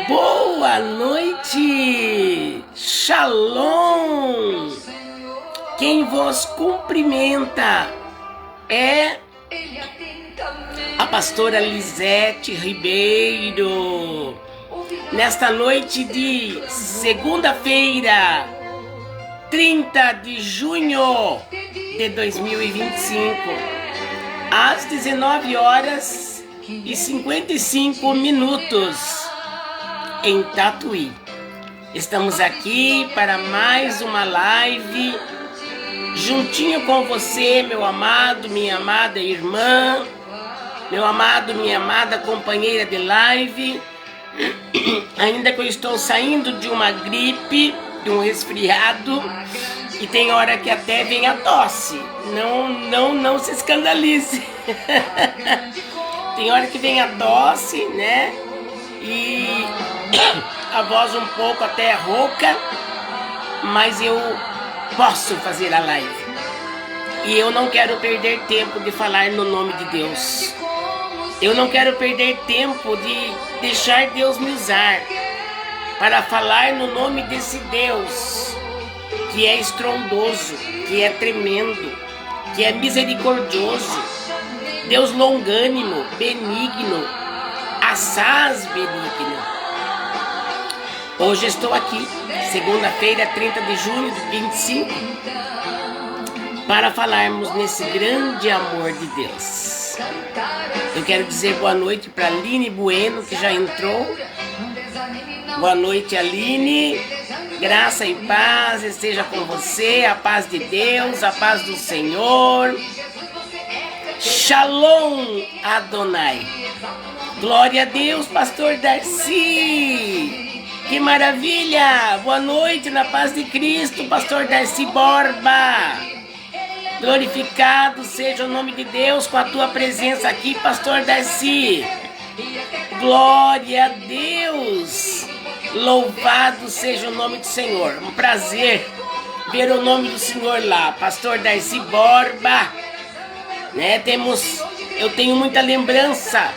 Boa noite, Shalom. Quem vos cumprimenta é a pastora Lisete Ribeiro. Nesta noite de segunda-feira, 30 de junho de 2025, às 19 horas e 55 minutos, em Tatuí. Estamos aqui para mais uma live, juntinho com você, meu amado, minha amada irmã, meu amado, minha amada companheira de live. Ainda que eu estou saindo de uma gripe, de um resfriado, e tem hora que até vem a tosse. Não se escandalize. Tem hora que vem a tosse, né? E a voz um pouco até rouca, mas eu posso fazer a live. E eu não quero perder tempo de falar no nome de Deus. Eu não quero perder tempo de deixar Deus me usar para falar no nome desse Deus que é estrondoso, que é tremendo, que é misericordioso, Deus longânimo, benigno, assaz benigno. Hoje estou aqui, segunda-feira, 30 de junho de 25, para falarmos nesse grande amor de Deus. Eu quero dizer boa noite para Aline Bueno, que já entrou. Boa noite, Aline. Graça e paz esteja com você, a paz de Deus, a paz do Senhor. Shalom Adonai. Glória a Deus, pastor Darcy. Que maravilha! Boa noite, na paz de Cristo, pastor Darcy Borba. Glorificado seja o nome de Deus com a tua presença aqui, pastor Darcy. Glória a Deus. Louvado seja o nome do Senhor. Um prazer ver o nome do Senhor lá, pastor Darcy Borba. Né? Eu tenho muita lembrança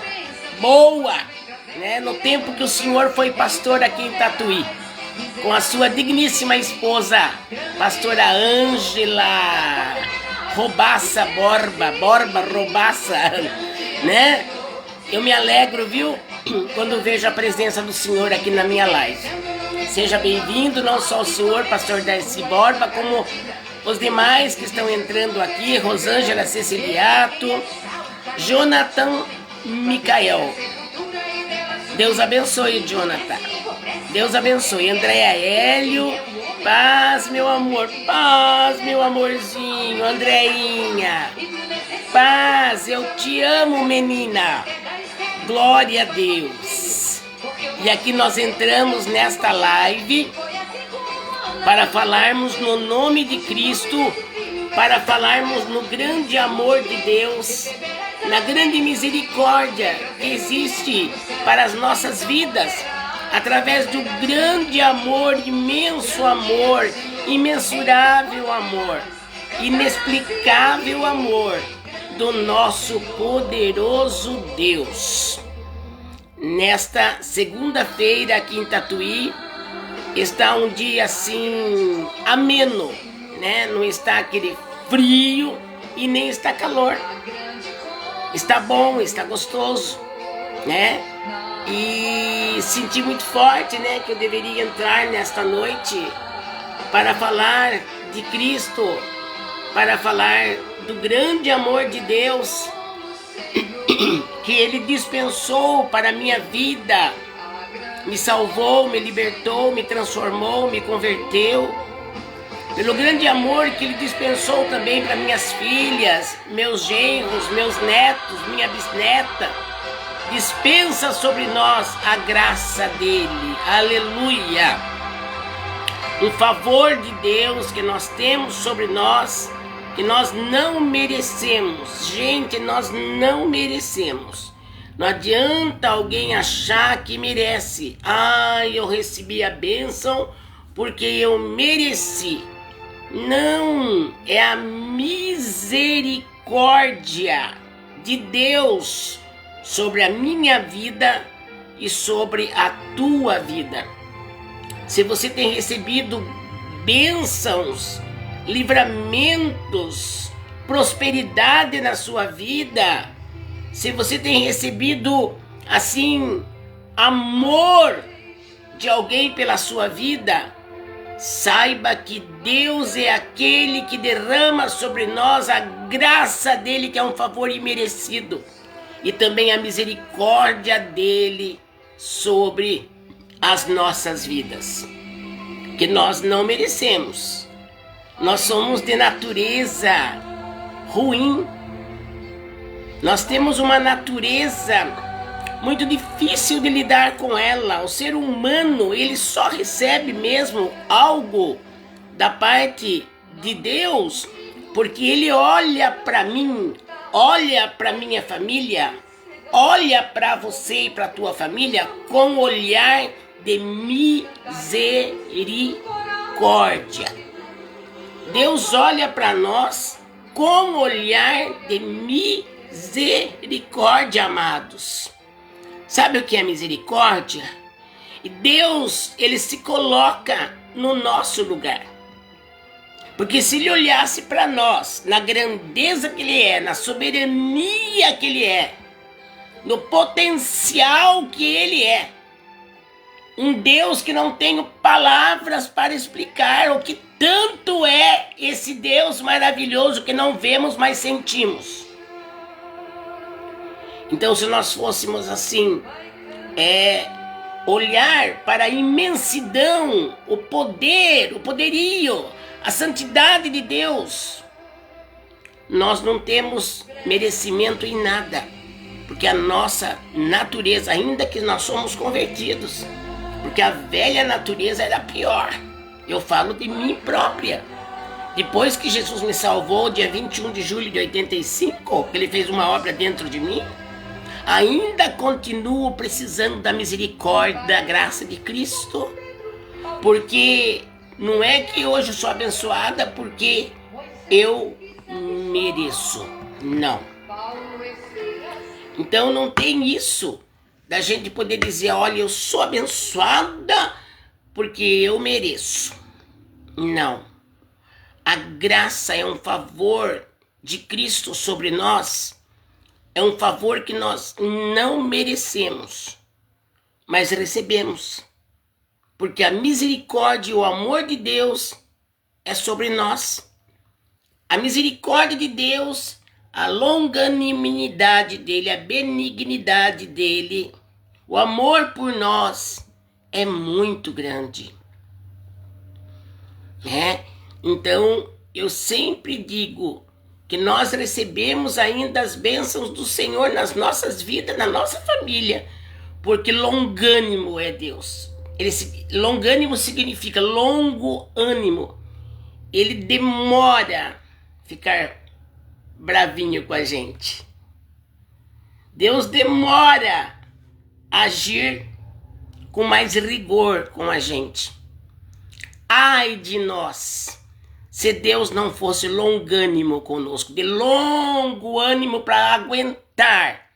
boa, né? No tempo que o Senhor foi pastor aqui em Tatuí, com a sua digníssima esposa, pastora Ângela Robaça Borba Robaça, né? Eu me alegro, viu, quando vejo a presença do Senhor aqui na minha live. Seja bem-vindo, não só o senhor, pastor Darcy Borba, como os demais que estão entrando aqui, Rosângela Ceciliato, Jonathan Micael. Deus abençoe, Jonathan. Deus abençoe. Andréa Hélio. Paz, meu amor. Paz, meu amorzinho. Andréinha. Paz, eu te amo, menina. Glória a Deus. E aqui nós entramos nesta live para falarmos no nome de Cristo, para falarmos no grande amor de Deus, na grande misericórdia que existe para as nossas vidas, através do grande amor, imenso amor, imensurável amor, inexplicável amor do nosso poderoso Deus. Nesta segunda-feira aqui em Tatuí, está um dia assim ameno, né? Não está aquele frio e nem está calor. Está bom, está gostoso, né? E senti muito forte, né, que eu deveria entrar nesta noite para falar de Cristo, para falar do grande amor de Deus que Ele dispensou para a minha vida, me salvou, me libertou, me transformou, me converteu, pelo grande amor que Ele dispensou também para minhas filhas, meus genros, meus netos, minha bisneta. Dispensa sobre nós a graça dele, aleluia. Um favor de Deus que nós temos sobre nós, que nós não merecemos. Gente, nós não merecemos. Não adianta alguém achar que merece. Eu recebi a bênção porque eu mereci. Não, é a misericórdia de Deus sobre a minha vida e sobre a tua vida. Se você tem recebido bênçãos, livramentos, prosperidade na sua vida, se você tem recebido assim amor de alguém pela sua vida, saiba que Deus é aquele que derrama sobre nós a graça dele, que é um favor imerecido, e também a misericórdia dele sobre as nossas vidas, que nós não merecemos. Nós somos de natureza ruim. Nós temos uma natureza muito difícil de lidar com ela. O ser humano, ele só recebe mesmo algo da parte de Deus porque ele olha para mim, olha para minha família, olha para você e para tua família com olhar de misericórdia. Deus olha para nós com olhar de misericórdia, amados. Sabe o que é misericórdia? E Deus, ele se coloca no nosso lugar. Porque se ele olhasse para nós, na grandeza que ele é, na soberania que ele é, no potencial que ele é, um Deus que não tenho palavras para explicar o que tanto é esse Deus maravilhoso que não vemos, mas sentimos. Então, se nós fôssemos assim, olhar para a imensidão, o poder, o poderio, a santidade de Deus, nós não temos merecimento em nada, porque a nossa natureza, ainda que nós somos convertidos, porque a velha natureza era pior. Eu falo de mim própria. Depois que Jesus me salvou, dia 21 de julho de 85, que ele fez uma obra dentro de mim, ainda continuo precisando da misericórdia, da graça de Cristo, porque não é que hoje eu sou abençoada porque eu mereço, não. Então não tem isso da gente poder dizer, olha, eu sou abençoada porque eu mereço. Não. A graça é um favor de Cristo sobre nós. É um favor que nós não merecemos, mas recebemos. Porque a misericórdia e o amor de Deus é sobre nós. A misericórdia de Deus, a longanimidade dele, a benignidade dele, o amor por nós é muito grande. Então, eu sempre digo que nós recebemos ainda as bênçãos do Senhor nas nossas vidas, na nossa família, porque longânimo é Deus. Longânimo significa longo ânimo. Ele demora ficar bravinho com a gente. Deus demora a agir com mais rigor com a gente. Ai de nós, se Deus não fosse longânimo conosco, de longo ânimo para aguentar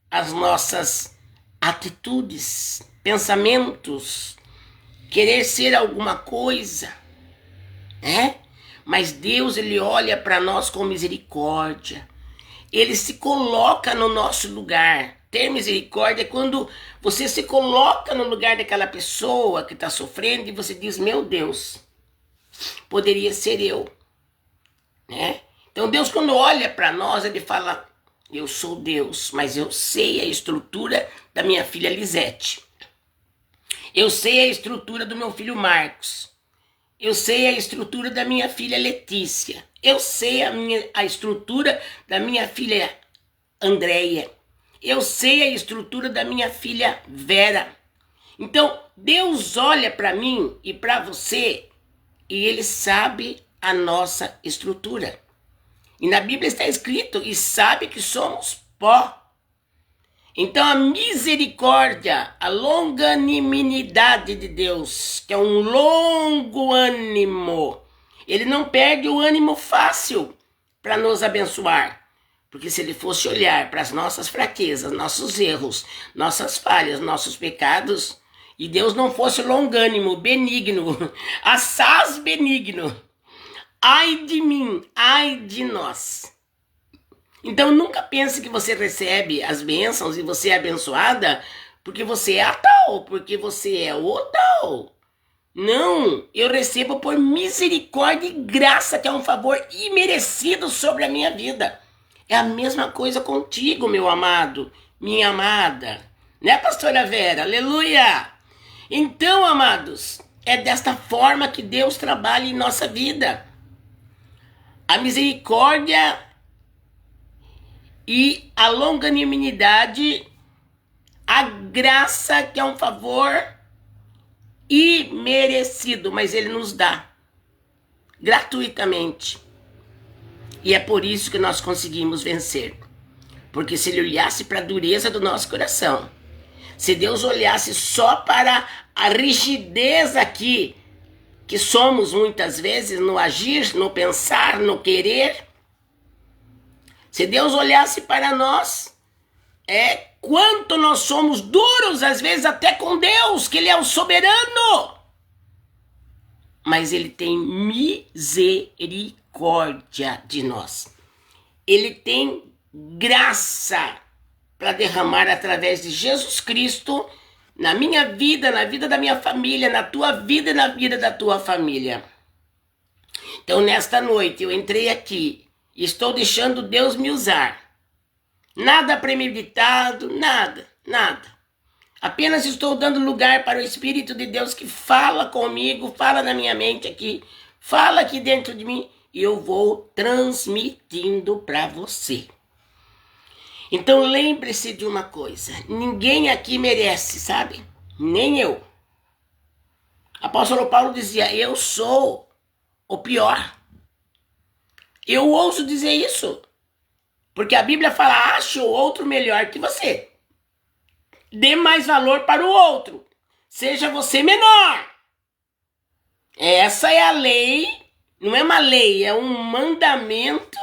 as nossas atitudes, pensamentos, querer ser alguma coisa, Mas Deus, ele olha para nós com misericórdia. Ele se coloca no nosso lugar. Ter misericórdia é quando você se coloca no lugar daquela pessoa que está sofrendo e você diz, meu Deus, poderia ser eu. Então Deus, quando olha para nós, ele fala, eu sou Deus, mas eu sei a estrutura da minha filha Lisete. Eu sei a estrutura do meu filho Marcos. Eu sei a estrutura da minha filha Letícia. Eu sei a estrutura da minha filha Andréia. Eu sei a estrutura da minha filha Vera. Então, Deus olha para mim e para você e ele sabe a nossa estrutura. E na Bíblia está escrito, e sabe que somos pó. Então a misericórdia, a longanimidade de Deus, que é um longo ânimo, ele não perde o ânimo fácil para nos abençoar. Porque se ele fosse olhar para as nossas fraquezas, nossos erros, nossas falhas, nossos pecados, e Deus não fosse longânimo, benigno, assaz benigno, ai de mim, ai de nós. Então nunca pense que você recebe as bênçãos e você é abençoada porque você é a tal, porque você é o tal. Não, eu recebo por misericórdia e graça, que é um favor imerecido sobre a minha vida. É a mesma coisa contigo, meu amado, minha amada. Né, pastora Vera? Aleluia! Então, amados, é desta forma que Deus trabalha em nossa vida. A misericórdia e a longanimidade, a graça, que é um favor imerecido, mas Ele nos dá gratuitamente. E é por isso que nós conseguimos vencer. Porque se Ele olhasse para a dureza do nosso coração, se Deus olhasse só para a rigidez aqui, que somos muitas vezes no agir, no pensar, no querer, se Deus olhasse para nós, quanto nós somos duros, às vezes até com Deus, que Ele é o soberano. Mas Ele tem misericórdia de nós. Ele tem graça para derramar através de Jesus Cristo na minha vida, na vida da minha família, na tua vida e na vida da tua família. Então, nesta noite, eu entrei aqui e estou deixando Deus me usar. Nada premeditado, nada. Apenas estou dando lugar para o Espírito de Deus que fala comigo, fala na minha mente aqui, fala aqui dentro de mim e eu vou transmitindo para você. Então lembre-se de uma coisa, ninguém aqui merece, sabe? Nem eu. Apóstolo Paulo dizia, eu sou o pior. Eu ouso dizer isso, porque a Bíblia fala, ache o outro melhor que você. Dê mais valor para o outro. Seja você menor. Essa é a lei. Não é uma lei, é um mandamento,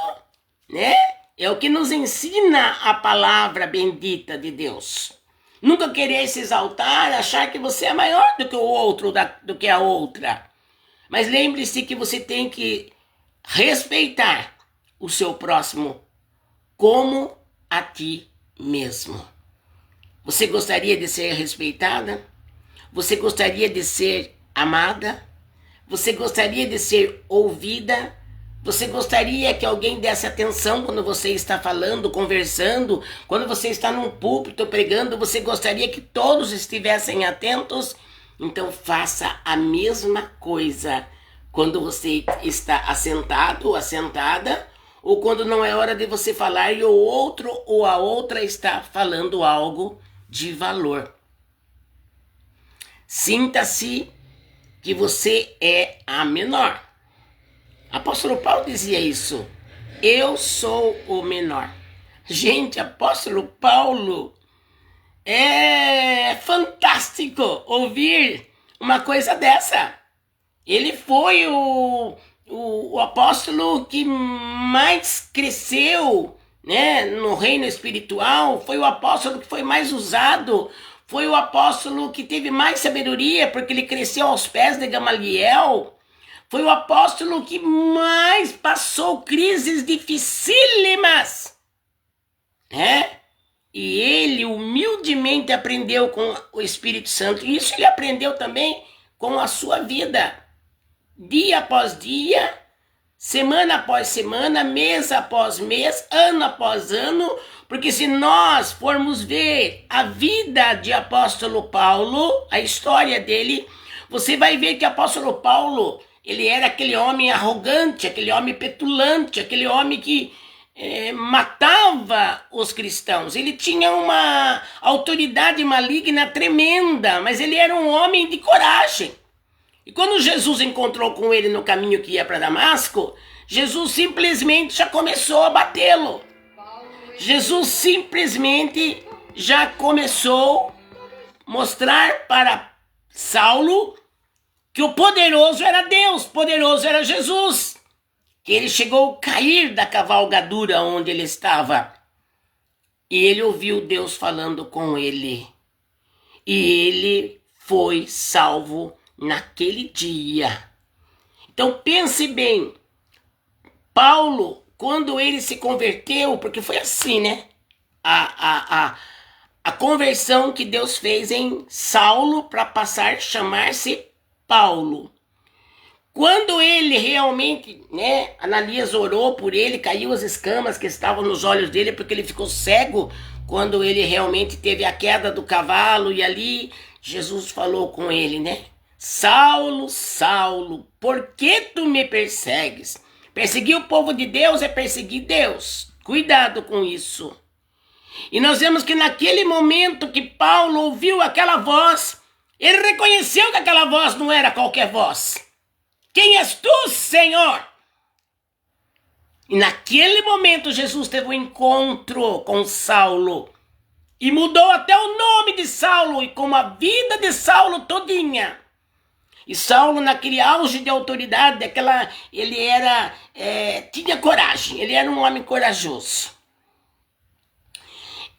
né? É o que nos ensina a palavra bendita de Deus. Nunca querer se exaltar, achar que você é maior do que o outro, do que a outra. Mas lembre-se que você tem que respeitar o seu próximo como a ti mesmo. Você gostaria de ser respeitada? Você gostaria de ser amada? Você gostaria de ser ouvida? Você gostaria que alguém desse atenção quando você está falando, conversando? Quando você está num púlpito pregando, você gostaria que todos estivessem atentos? Então faça a mesma coisa quando você está assentado ou assentada, ou quando não é hora de você falar e o outro ou a outra está falando algo de valor. Sinta-se que você é a menor. Apóstolo Paulo dizia isso. Eu sou o menor. Gente, apóstolo Paulo, é fantástico ouvir uma coisa dessa. Ele foi o apóstolo que mais cresceu, né, no reino espiritual, foi o apóstolo que foi mais usado, foi o apóstolo que teve mais sabedoria, porque ele cresceu aos pés de Gamaliel, foi o apóstolo que mais passou crises dificílimas, né? E ele humildemente aprendeu com o Espírito Santo, e isso ele aprendeu também com a sua vida, dia após dia, semana após semana, mês após mês, ano após ano, porque se nós formos ver a vida de apóstolo Paulo, a história dele, você vai ver que apóstolo Paulo, ele era aquele homem arrogante, aquele homem petulante, aquele homem que matava os cristãos. Ele tinha uma autoridade maligna tremenda, mas ele era um homem de coragem. E quando Jesus encontrou com ele no caminho que ia para Damasco, Jesus simplesmente já começou a batê-lo. Jesus simplesmente já começou a mostrar para Saulo que o poderoso era Deus, poderoso era Jesus. que ele chegou a cair da cavalgadura onde ele estava. E ele ouviu Deus falando com ele. E ele foi salvo naquele dia. Então pense bem, Paulo, quando ele se converteu, porque foi assim, né? A conversão que Deus fez em Saulo para passar a chamar-se Paulo. Quando ele realmente, né, Ananias orou por ele, caiu as escamas que estavam nos olhos dele, porque ele ficou cego quando ele realmente teve a queda do cavalo, e ali Jesus falou com ele, né? Saulo, Saulo, por que tu me persegues? Perseguir o povo de Deus é perseguir Deus. Cuidado com isso. E nós vemos que naquele momento que Paulo ouviu aquela voz, ele reconheceu que aquela voz não era qualquer voz. Quem és tu, Senhor? E naquele momento Jesus teve um encontro com Saulo. E mudou até o nome de Saulo e como a vida de Saulo todinha. E Saulo, naquele auge de autoridade, ele tinha coragem, ele era um homem corajoso.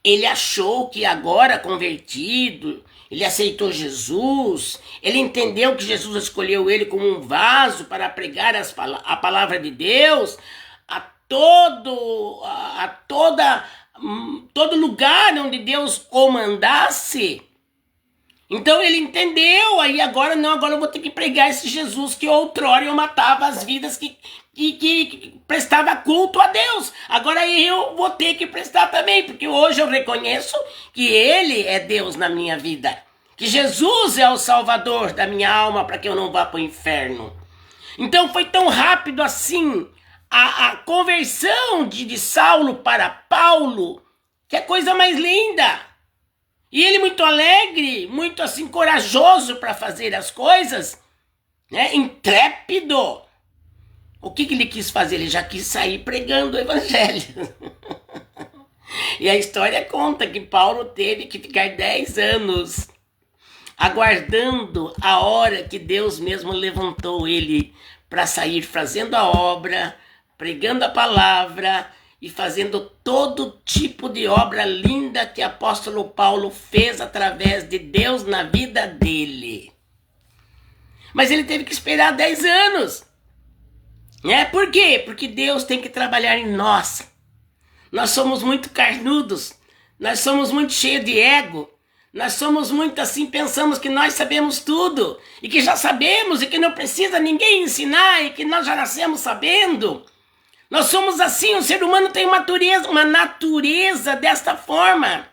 Ele achou que agora convertido, ele aceitou Jesus, ele entendeu que Jesus escolheu ele como um vaso para pregar a palavra de Deus a todo lugar onde Deus comandasse. Então ele entendeu, aí agora eu vou ter que pregar esse Jesus que outrora eu matava as vidas que prestava culto a Deus. Agora eu vou ter que prestar também, porque hoje eu reconheço que Ele é Deus na minha vida. Que Jesus é o Salvador da minha alma para que eu não vá para o inferno. Então foi tão rápido assim a conversão de Saulo para Paulo, que é coisa mais linda. E ele muito alegre, muito assim corajoso para fazer as coisas, né? Intrépido. O que ele quis fazer? Ele já quis sair pregando o evangelho. E a história conta que Paulo teve que ficar 10 anos aguardando a hora que Deus mesmo levantou ele para sair fazendo a obra, pregando a palavra e fazendo todo tipo de obra linda que o apóstolo Paulo fez através de Deus na vida dele. Mas ele teve que esperar 10 anos. Por quê? Porque Deus tem que trabalhar em nós. Nós somos muito carnudos, nós somos muito cheios de ego, nós somos muito assim, pensamos que nós sabemos tudo, e que já sabemos, e que não precisa ninguém ensinar, e que nós já nascemos sabendo. Nós somos assim, o ser humano tem uma natureza desta forma.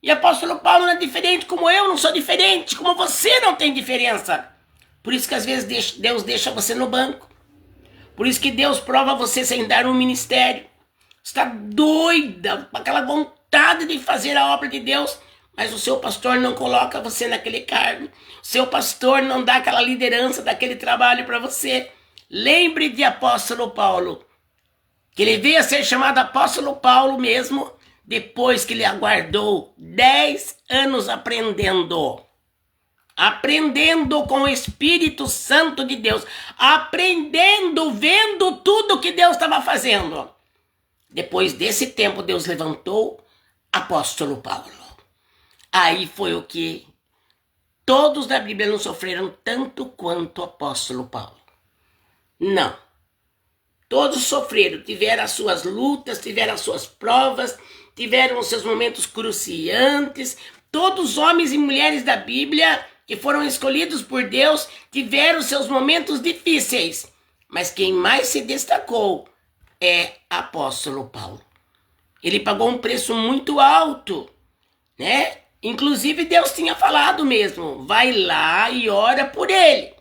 E o apóstolo Paulo não é diferente, como eu não sou diferente, como você não tem diferença. Por isso que às vezes Deus deixa você no banco. Por isso que Deus prova você sem dar um ministério. Você está doida, com aquela vontade de fazer a obra de Deus, mas o seu pastor não coloca você naquele cargo. O seu pastor não dá aquela liderança daquele trabalho para você. Lembre de apóstolo Paulo, que ele veio a ser chamado apóstolo Paulo mesmo, depois que ele aguardou 10 anos aprendendo com o Espírito Santo de Deus, aprendendo, vendo tudo que Deus estava fazendo. Depois desse tempo, Deus levantou apóstolo Paulo. Aí foi o que todos da Bíblia não sofreram tanto quanto o apóstolo Paulo. Não. Todos sofreram, tiveram as suas lutas, tiveram as suas provas, tiveram os seus momentos cruciantes. Todos os homens e mulheres da Bíblia que foram escolhidos por Deus tiveram seus momentos difíceis. Mas quem mais se destacou é apóstolo Paulo. Ele pagou um preço muito alto, né? Inclusive Deus tinha falado mesmo, vai lá e ora por ele.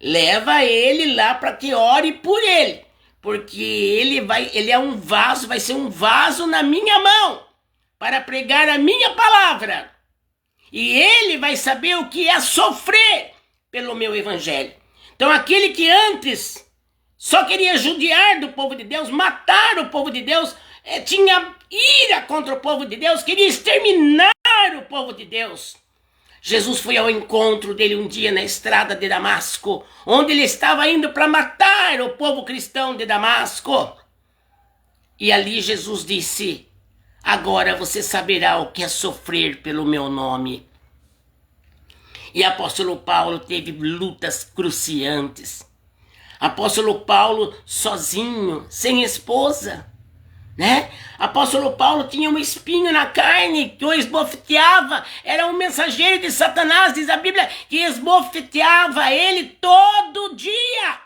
Leva ele lá para que ore por ele, porque ele é um vaso, vai ser um vaso na minha mão para pregar a minha palavra. E ele vai saber o que é sofrer pelo meu evangelho. Então aquele que antes só queria judiar do povo de Deus, matar o povo de Deus, tinha ira contra o povo de Deus, queria exterminar o povo de Deus. Jesus foi ao encontro dele um dia na estrada de Damasco, onde ele estava indo para matar o povo cristão de Damasco. E ali Jesus disse: agora você saberá o que é sofrer pelo meu nome. E apóstolo Paulo teve lutas cruciantes. Apóstolo Paulo sozinho, sem esposa, né? Apóstolo Paulo tinha um espinho na carne que o esbofeteava, era um mensageiro de Satanás, diz a Bíblia, que esbofeteava ele todo dia.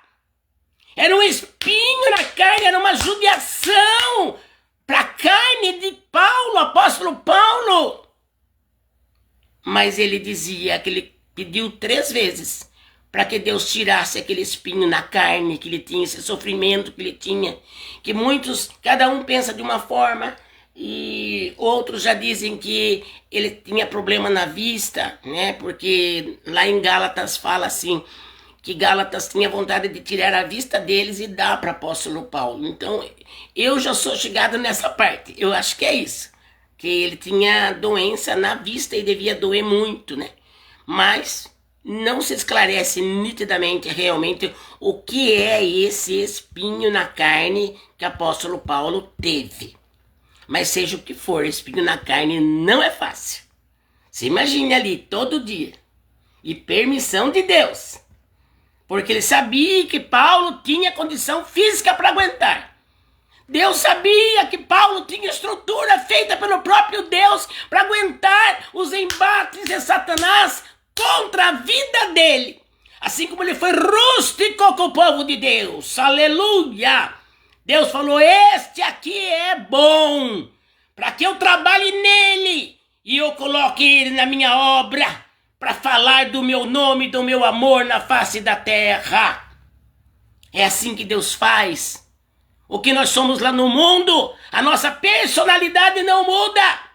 Era um espinho na carne, era uma judiação para a carne de Paulo, apóstolo Paulo. Mas ele dizia que ele pediu 3 vezes para que Deus tirasse aquele espinho na carne que ele tinha, esse sofrimento que ele tinha, que muitos, cada um pensa de uma forma, e outros já dizem que ele tinha problema na vista, né? Porque lá em Gálatas fala assim, que Gálatas tinha vontade de tirar a vista deles e dar para apóstolo Paulo. Então, eu já sou chegado nessa parte, eu acho que é isso, que ele tinha doença na vista e devia doer muito, né? Mas não se esclarece nitidamente realmente o que é esse espinho na carne que apóstolo Paulo teve. Mas seja o que for, espinho na carne não é fácil. Se imagine ali todo dia, e permissão de Deus, porque ele sabia que Paulo tinha condição física para aguentar. Deus sabia que Paulo tinha estrutura feita pelo próprio Deus para aguentar os embates de Satanás contra a vida dele. Assim como ele foi rústico com o povo de Deus. Aleluia! Deus falou: este aqui é bom, para que eu trabalhe nele e eu coloque ele na minha obra, para falar do meu nome, do meu amor na face da terra. É assim que Deus faz. O que nós somos lá no mundo, a nossa personalidade não muda.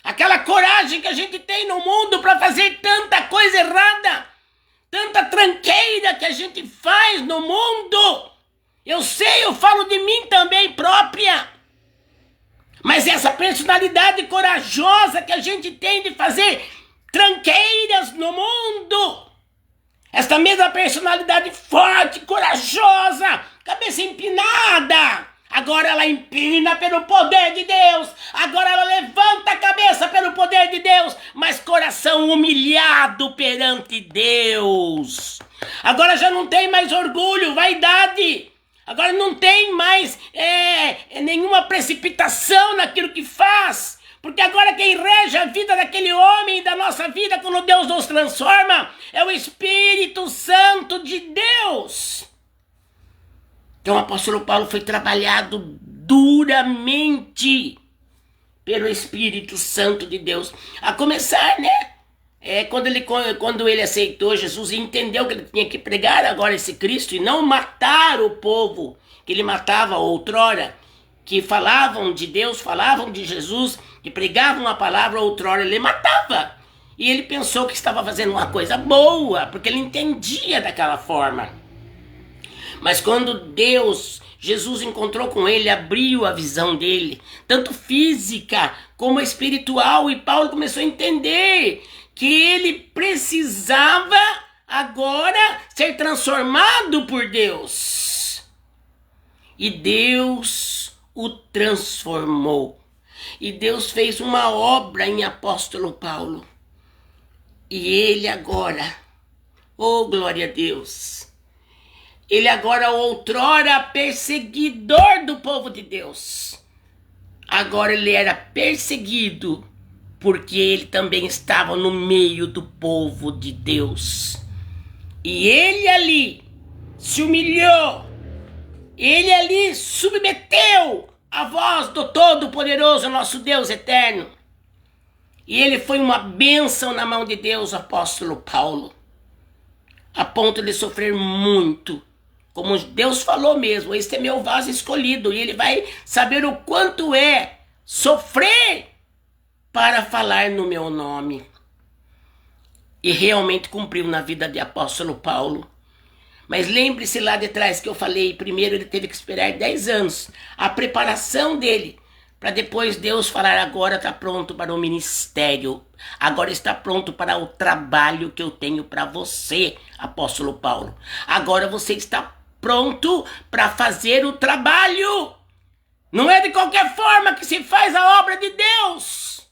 Aquela coragem que a gente tem no mundo para fazer tanta coisa errada, tanta tranqueira que a gente faz no mundo. Eu sei, eu falo de mim também própria. Mas essa personalidade corajosa que a gente tem de fazer tranqueiras no mundo, esta mesma personalidade forte, corajosa, cabeça empinada, agora ela empina pelo poder de Deus, agora ela levanta a cabeça pelo poder de Deus, mas coração humilhado perante Deus. Agora já não tem mais orgulho, vaidade, agora não tem mais nenhuma precipitação naquilo que faz, porque agora quem rege a vida daquele homem e da nossa vida quando Deus nos transforma é o Espírito Santo de Deus. Então o apóstolo Paulo foi trabalhado duramente pelo Espírito Santo de Deus. A começar, né? Quando ele aceitou Jesus e entendeu que ele tinha que pregar agora esse Cristo e não matar o povo que ele matava outrora, que falavam de Deus, falavam de Jesus, que pregavam a palavra outrora, ele matava. E ele pensou que estava fazendo uma coisa boa, porque ele entendia daquela forma. Mas quando Jesus encontrou com ele, abriu a visão dele, tanto física como espiritual, e Paulo começou a entender que ele precisava agora ser transformado por Deus. E Deus o transformou. E Deus fez uma obra em apóstolo Paulo. E ele agora, oh glória a Deus, ele agora outrora perseguidor do povo de Deus, agora ele era perseguido porque ele também estava no meio do povo de Deus. E ele ali se humilhou, ele ali submeteu a voz do Todo-Poderoso, nosso Deus eterno. E ele foi uma bênção na mão de Deus, apóstolo Paulo, a ponto de sofrer muito. Como Deus falou mesmo, este é meu vaso escolhido. E ele vai saber o quanto é sofrer para falar no meu nome. E realmente cumpriu na vida de apóstolo Paulo. Mas lembre-se lá de trás que eu falei, primeiro ele teve que esperar 10 anos. A preparação dele para depois Deus falar: agora está pronto para o ministério, agora está pronto para o trabalho que eu tenho para você, apóstolo Paulo. Agora você está pronto para fazer o trabalho. Não é de qualquer forma que se faz a obra de Deus.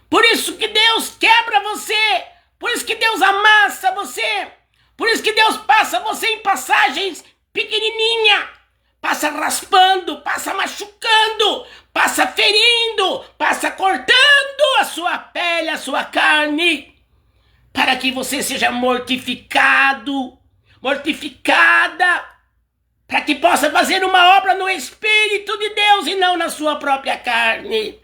Por isso que Deus quebra você, por isso que Deus amassa você, por isso que Deus passa você em passagens pequenininha, passa raspando, passa machucando, passa ferindo, passa cortando a sua pele, a sua carne, para que você seja mortificado, mortificada, para que possa fazer uma obra no Espírito de Deus e não na sua própria carne.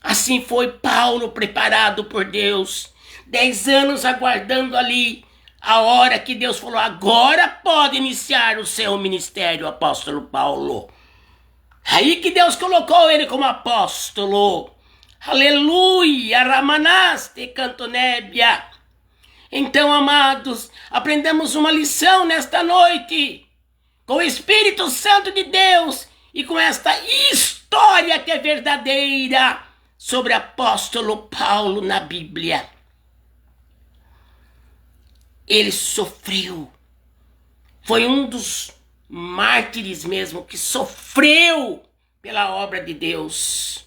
Assim foi Paulo preparado por Deus, 10 anos aguardando ali a hora que Deus falou: agora pode iniciar o seu ministério, apóstolo Paulo. Aí que Deus colocou ele como apóstolo. Aleluia, ramanaste cantonébia. Então, amados, aprendemos uma lição nesta noite, com o Espírito Santo de Deus e com esta história que é verdadeira sobre o apóstolo Paulo na Bíblia. Ele sofreu, foi um dos mártires mesmo que sofreu pela obra de Deus,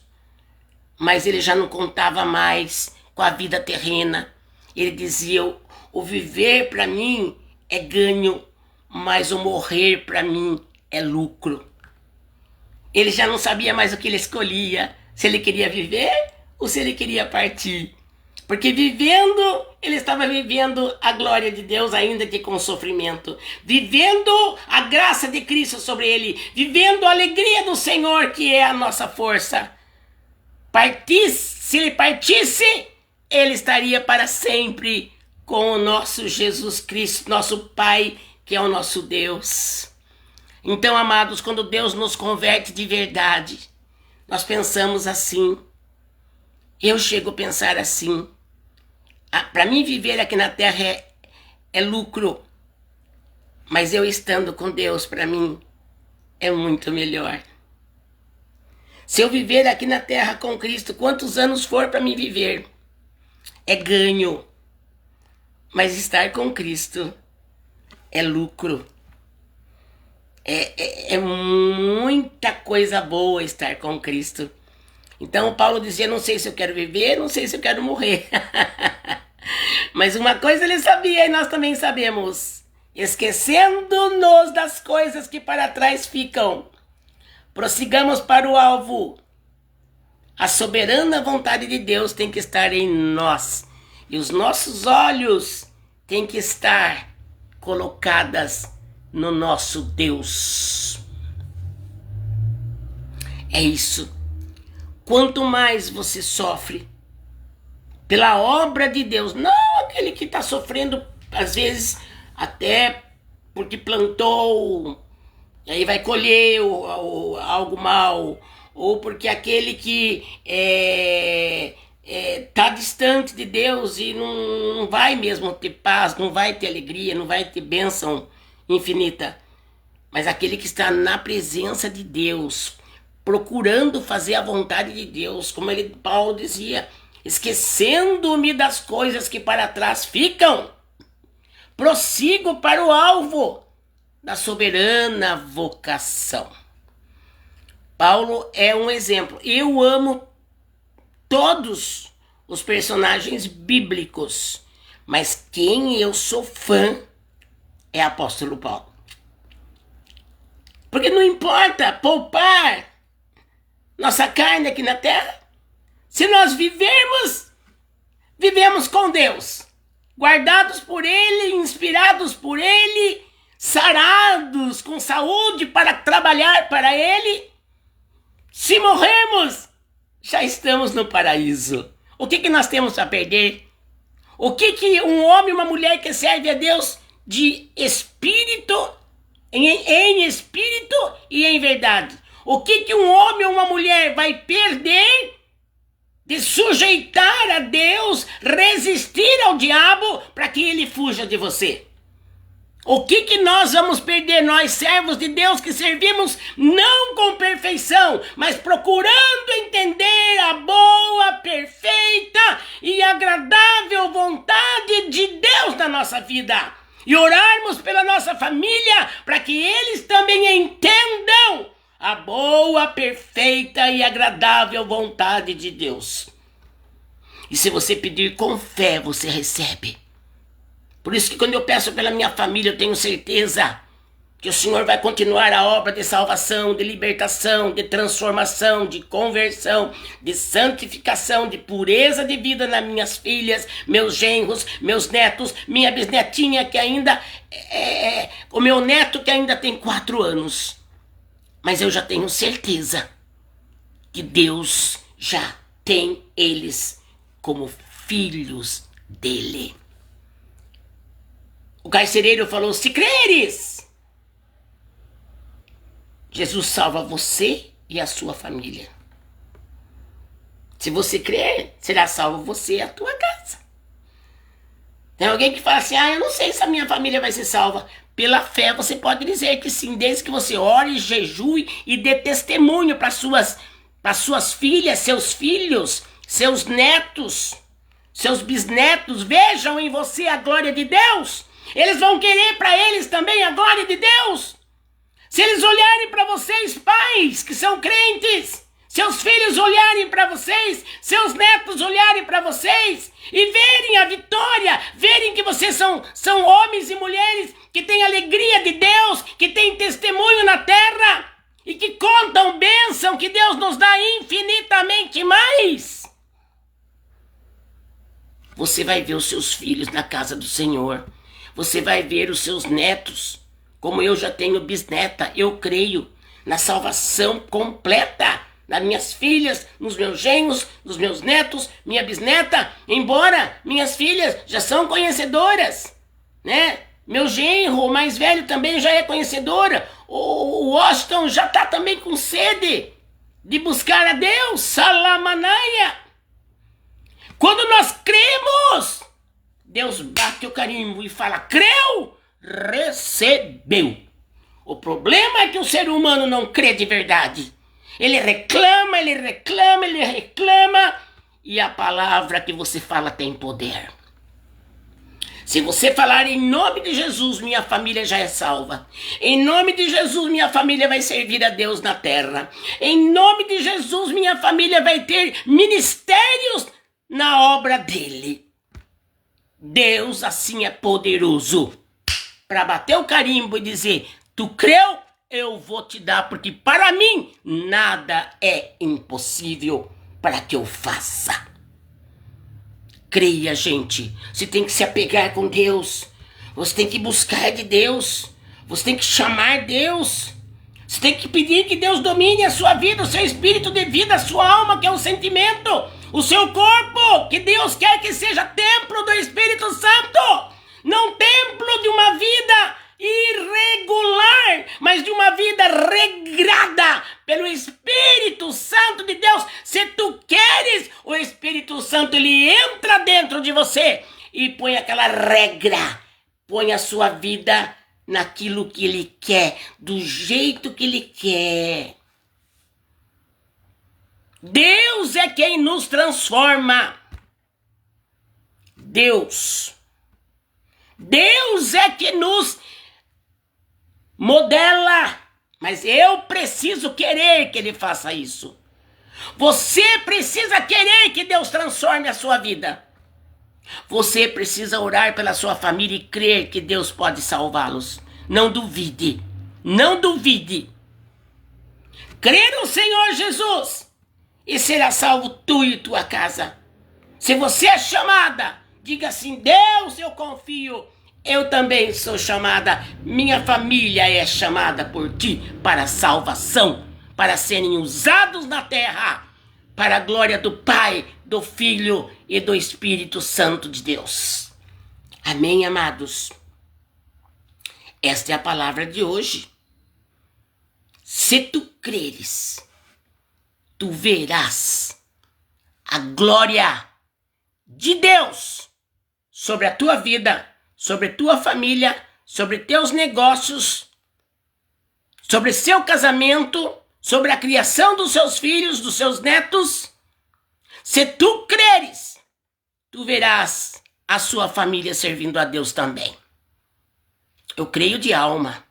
mas ele já não contava mais com a vida terrena. Ele dizia: o viver para mim é ganho, mas o morrer para mim é lucro. Ele já não sabia mais o que ele escolhia, se ele queria viver ou se ele queria partir. Porque vivendo, ele estava vivendo a glória de Deus, ainda que com sofrimento. Vivendo a graça de Cristo sobre ele. Vivendo a alegria do Senhor, que é a nossa força. Se ele partisse, ele estaria para sempre com o nosso Jesus Cristo, nosso Pai, que é o nosso Deus. Então, amados, quando Deus nos converte de verdade, nós pensamos assim. Eu chego a pensar assim: para mim viver aqui na terra é lucro, mas eu estando com Deus, para mim, é muito melhor. Se eu viver aqui na terra com Cristo, quantos anos for para mim viver, é ganho, mas estar com Cristo é lucro. É muita coisa boa estar com Cristo. Então Paulo dizia: não sei se eu quero viver, não sei se eu quero morrer. Mas uma coisa ele sabia e nós também sabemos: esquecendo-nos das coisas que para trás ficam, prossigamos para o alvo. A soberana vontade de Deus tem que estar em nós, e os nossos olhos têm que estar colocadas no nosso Deus. É isso. Quanto mais você sofre pela obra de Deus, não aquele que está sofrendo, às vezes, até porque plantou, e aí vai colher algo mal, ou porque aquele que está distante de Deus e não vai mesmo ter paz, não vai ter alegria, não vai ter bênção infinita. Mas aquele que está na presença de Deus, procurando fazer a vontade de Deus, como Paulo dizia: esquecendo-me das coisas que para trás ficam, prossigo para o alvo da soberana vocação. Paulo é um exemplo. Eu amo todos os personagens bíblicos, mas quem eu sou fã é apóstolo Paulo. Porque não importa poupar nossa carne aqui na terra, se nós vivemos com Deus, guardados por Ele, inspirados por Ele, sarados, com saúde para trabalhar para Ele. Se morrermos, já estamos no paraíso. O que nós temos a perder? O que um homem e uma mulher que serve a Deus de espírito, em espírito e em verdade, o que um homem ou uma mulher vai perder de sujeitar a Deus, resistir ao diabo para que ele fuja de você? O que nós vamos perder, nós servos de Deus que servimos não com perfeição, mas procurando entender a boa, perfeita e agradável vontade de Deus na nossa vida. E orarmos pela nossa família para que eles também entendam a boa, perfeita e agradável vontade de Deus. E se você pedir com fé, você recebe. Por isso que quando eu peço pela minha família, eu tenho certeza que o Senhor vai continuar a obra de salvação, de libertação, de transformação, de conversão, de santificação, de pureza de vida nas minhas filhas, meus genros, meus netos, minha bisnetinha que ainda o meu neto que ainda tem 4 anos. Mas eu já tenho certeza que Deus já tem eles como filhos dele. O carcereiro falou: se creres, Jesus salva você e a sua família. Se você crer, será salvo você e a tua casa. Tem alguém que fala assim: eu não sei se a minha família vai ser salva. Pela fé você pode dizer que sim, desde que você ore, jejue e dê testemunho para suas filhas, seus filhos, seus netos, seus bisnetos. Vejam em você a glória de Deus. Eles vão querer para eles também a glória de Deus. Se eles olharem para vocês, pais que são crentes, seus filhos olharem para vocês, seus netos olharem para vocês e verem a vitória, verem que vocês são homens e mulheres que têm alegria de Deus, que têm testemunho na terra e que contam bênção que Deus nos dá infinitamente mais. Você vai ver os seus filhos na casa do Senhor. Você vai ver os seus netos, como eu já tenho bisneta. Eu creio na salvação completa nas minhas filhas, nos meus genros, nos meus netos, minha bisneta. Embora minhas filhas já são conhecedoras, né? Meu genro, o mais velho, também já é conhecedora. O Washington já está também com sede de buscar a Deus. Salamanaia. Quando nós cremos, Deus bate o carimbo e fala: creu, recebeu. O problema é que o ser humano não crê de verdade. Ele reclama, e a palavra que você fala tem poder. Se você falar em nome de Jesus, minha família já é salva. Em nome de Jesus, minha família vai servir a Deus na terra. Em nome de Jesus, minha família vai ter ministérios na obra dele. Deus assim é poderoso para bater o carimbo e dizer: tu creu, eu vou te dar, porque para mim nada é impossível para que eu faça. Creia, gente. Você tem que se apegar com Deus. Você tem que buscar de Deus. Você tem que chamar Deus. Você tem que pedir que Deus domine a sua vida, o seu espírito de vida, a sua alma, que é o sentimento, o seu corpo, que Deus quer que seja templo do Espírito Santo, não templo de uma vida irregular, mas de uma vida regrada pelo Espírito Santo de Deus. Se tu queres, o Espírito Santo, ele entra dentro de você e põe aquela regra, põe a sua vida naquilo que ele quer, do jeito que ele quer. Deus é quem nos transforma. Deus é que nos modela. Mas eu preciso querer que ele faça isso. Você precisa querer que Deus transforme a sua vida. Você precisa orar pela sua família e crer que Deus pode salvá-los. Não duvide. Não duvide. Crer no Senhor Jesus e será salvo tu e tua casa. Se você é chamada, diga assim: Deus, eu confio. Eu também sou chamada. Minha família é chamada por ti para salvação, para serem usados na terra, para a glória do Pai, do Filho e do Espírito Santo de Deus. Amém, amados? Esta é a palavra de hoje. Se tu creres, tu verás a glória de Deus sobre a tua vida, sobre a tua família, sobre teus negócios, sobre seu casamento, sobre a criação dos seus filhos, dos seus netos. Se tu creres, tu verás a sua família servindo a Deus também. Eu creio de alma.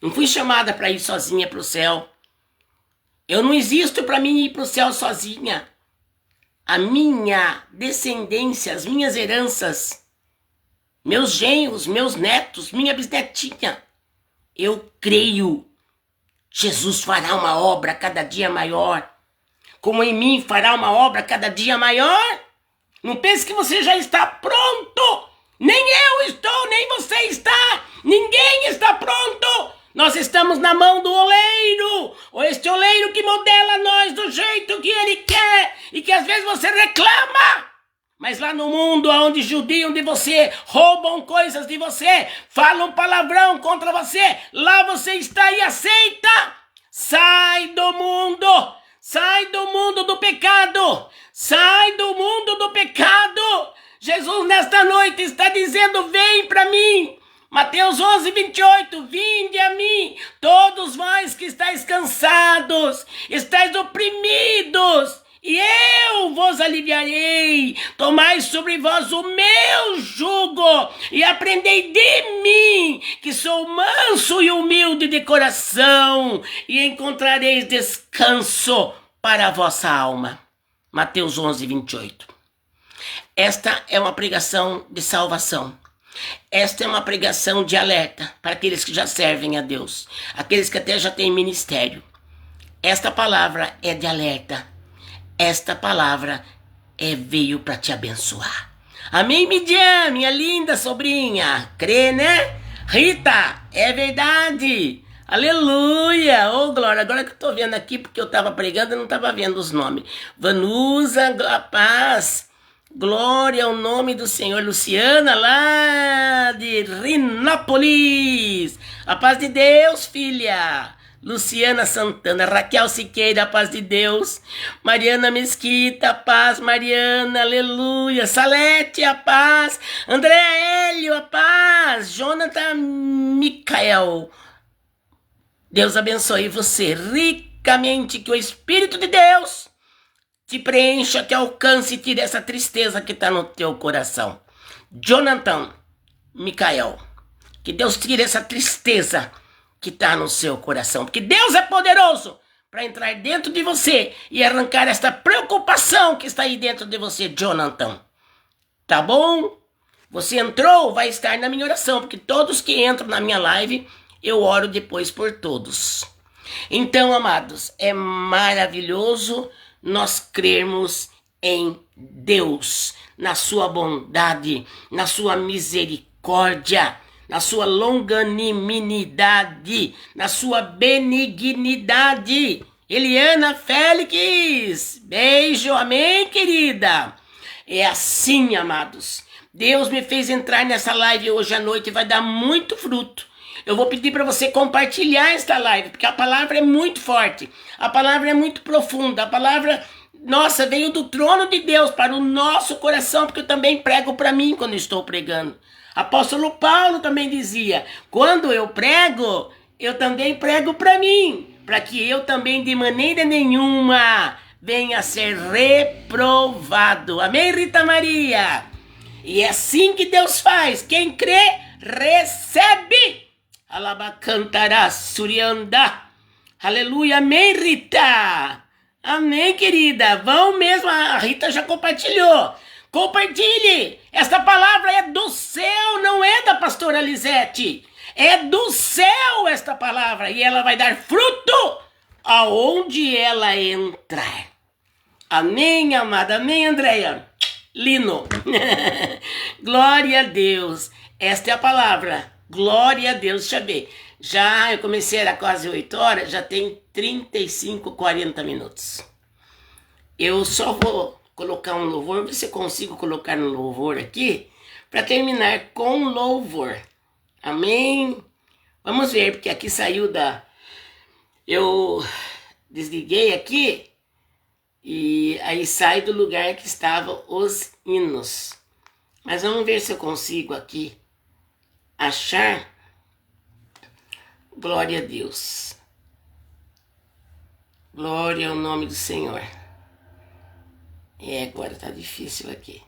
Não fui chamada para ir sozinha para o céu. Eu não existo para mim ir para o céu sozinha. A minha descendência, as minhas heranças, meus genros, meus netos, minha bisnetinha, eu creio. Jesus fará uma obra cada dia maior. Como em mim fará uma obra cada dia maior. Não pense que você já está pronto. Nem eu estou, nem você está. Ninguém está pronto. Nós estamos na mão do oleiro. Ou este oleiro que modela nós do jeito que ele quer. E que às vezes você reclama. Mas lá no mundo onde judiam de você, roubam coisas de você, falam palavrão contra você, lá você está e aceita. Sai do mundo. Sai do mundo do pecado. Sai do mundo do pecado. Jesus nesta noite está dizendo, vem para mim. Mateus 11, 28, vinde a mim, todos vós que estáis cansados, estáis oprimidos, e eu vos aliviarei. Tomai sobre vós o meu jugo, e aprendei de mim, que sou manso e humilde de coração, e encontrareis descanso para a vossa alma. Mateus 11, 28. Esta é uma pregação de salvação. Esta é uma pregação de alerta para aqueles que já servem a Deus, aqueles que até já têm ministério. Esta palavra é de alerta. Esta palavra veio para te abençoar. Amém, Midian, minha linda sobrinha? Crê, né? Rita, é verdade. Aleluia. Oh, glória. Agora que eu estou vendo aqui, porque eu estava pregando e não estava vendo os nomes. Vanusa, a paz. Glória ao nome do Senhor. Luciana, lá de Rinópolis. A paz de Deus, filha. Luciana Santana, Raquel Siqueira, a paz de Deus. Mariana Mesquita, a paz. Mariana, aleluia. Salete, a paz. André Hélio, a paz. Jonathan Micael. Deus abençoe você ricamente, que o Espírito de Deus te preencha, que alcance e tire essa tristeza que está no teu coração. Jonathan Micael, que Deus tire essa tristeza que está no seu coração, porque Deus é poderoso para entrar dentro de você e arrancar esta preocupação que está aí dentro de você, Jonathan. Tá bom? Você entrou, vai estar na minha oração, porque todos que entram na minha live, eu oro depois por todos. Então, amados, é maravilhoso nós crermos em Deus, na sua bondade, na sua misericórdia, na sua longanimidade, na sua benignidade. Eliana Félix, beijo, amém, querida? É assim, amados. Deus me fez entrar nessa live hoje à noite e vai dar muito fruto. Eu vou pedir para você compartilhar esta live, porque a palavra é muito forte, a palavra é muito profunda, a palavra, nossa, veio do trono de Deus para o nosso coração, porque eu também prego para mim quando estou pregando. Apóstolo Paulo também dizia, quando eu prego, eu também prego para mim, para que eu também de maneira nenhuma venha a ser reprovado. Amém, Rita Maria? E é assim que Deus faz, quem crê, recebe. Alabacantará, Surianda. Aleluia, amém, Rita. Amém, querida. Vão mesmo, a Rita já compartilhou. Compartilhe. Esta palavra é do céu, não é da pastora Lisete. É do céu esta palavra. E ela vai dar fruto aonde ela entrar. Amém, amada. Amém, Andréia. Lino. Glória a Deus. Esta é a palavra. Glória a Deus, deixa eu ver. Já eu comecei, era quase 8 horas, já tem 35, 40 minutos. Eu só vou colocar um louvor, ver se eu consigo colocar um louvor aqui, para terminar com louvor. Amém? Vamos ver, porque aqui saiu da... Eu desliguei aqui, e aí sai do lugar que estavam os hinos. Mas vamos ver se eu consigo aqui achar. Glória a Deus. Glória ao nome do Senhor. Agora tá difícil aqui.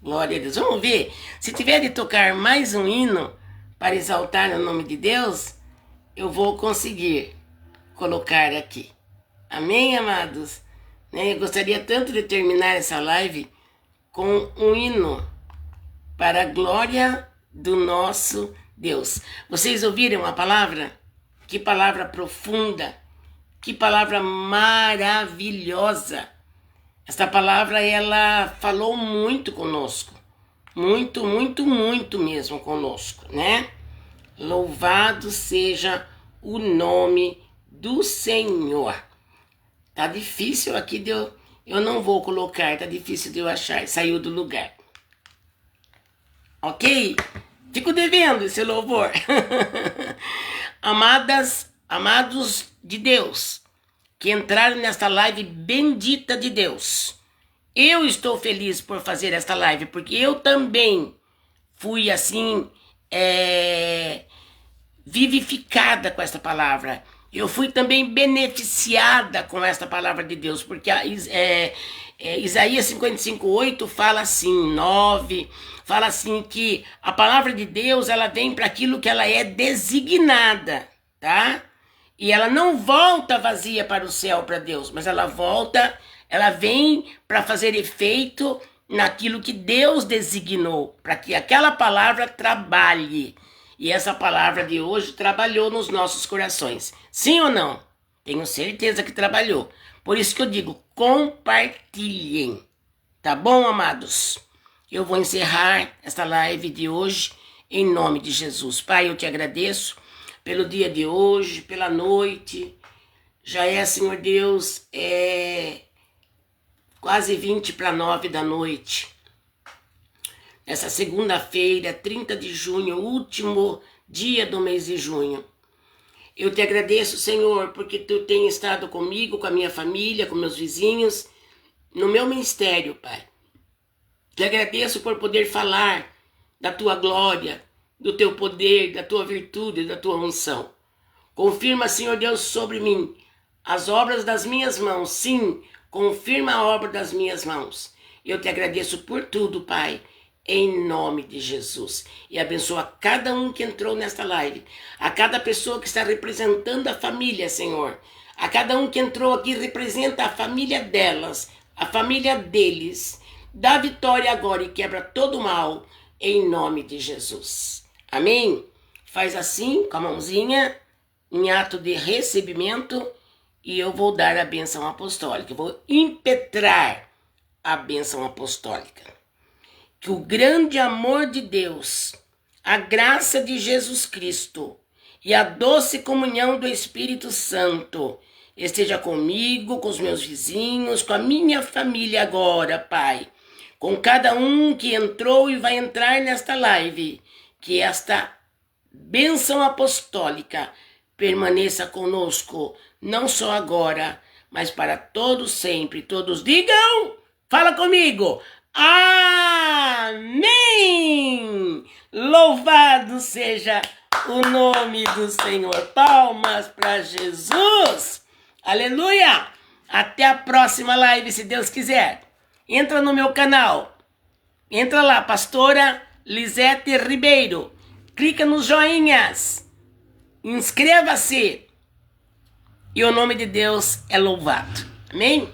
Glória a Deus. Vamos ver. Se tiver de tocar mais um hino para exaltar o nome de Deus, eu vou conseguir colocar aqui. Amém, amados? Eu gostaria tanto de terminar essa live com um hino para a glória do nosso Deus. Vocês ouviram a palavra? Que palavra profunda, que palavra maravilhosa. Esta palavra, ela falou muito conosco, muito, muito, muito mesmo conosco, né? Louvado seja o nome do Senhor. Tá difícil aqui de eu não vou colocar, tá difícil de eu achar, saiu do lugar. Ok? Fico devendo esse louvor. Amados de Deus, que entraram nesta live bendita de Deus. Eu estou feliz por fazer esta live, porque eu também fui assim, vivificada com esta palavra. Eu fui também beneficiada com esta palavra de Deus, porque Isaías 55:8 fala assim, 9, fala assim que a palavra de Deus, ela vem para aquilo que ela é designada, tá? E ela não volta vazia para o céu, para Deus, mas ela vem para fazer efeito naquilo que Deus designou, para que aquela palavra trabalhe. E essa palavra de hoje trabalhou nos nossos corações. Sim ou não? Tenho certeza que trabalhou. Por isso que eu digo, compartilhem. Tá bom, amados? Eu vou encerrar esta live de hoje em nome de Jesus. Pai, eu te agradeço pelo dia de hoje, pela noite. Já Senhor Deus, quase 20:09 da noite. Nessa segunda-feira, 30 de junho, último dia do mês de junho. Eu te agradeço, Senhor, porque tu tem estado comigo, com a minha família, com meus vizinhos, no meu ministério, Pai. Te agradeço por poder falar da tua glória, do teu poder, da tua virtude, da tua unção. Confirma, Senhor Deus, sobre mim as obras das minhas mãos. Sim, confirma a obra das minhas mãos. Eu te agradeço por tudo, Pai, em nome de Jesus. E abençoa cada um que entrou nesta live, a cada pessoa que está representando a família, Senhor. A cada um que entrou aqui representa a família delas, a família deles. Dá vitória agora e quebra todo o mal, em nome de Jesus. Amém? Faz assim, com a mãozinha, em ato de recebimento, e eu vou dar a bênção apostólica. Eu vou impetrar a bênção apostólica. Que o grande amor de Deus, a graça de Jesus Cristo e a doce comunhão do Espírito Santo esteja comigo, com os meus vizinhos, com a minha família agora, Pai. Com cada um que entrou e vai entrar nesta live. Que esta bênção apostólica permaneça conosco, não só agora, mas para todos sempre. Todos digam, fala comigo. Amém! Louvado seja o nome do Senhor. Palmas para Jesus. Aleluia! Até a próxima live, se Deus quiser. Entra no meu canal. Entra lá, Pastora Lisete Ribeiro. Clica nos joinhas. Inscreva-se. E o nome de Deus é louvado. Amém?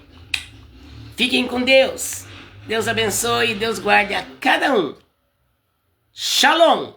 Fiquem com Deus. Deus abençoe e Deus guarde a cada um. Shalom!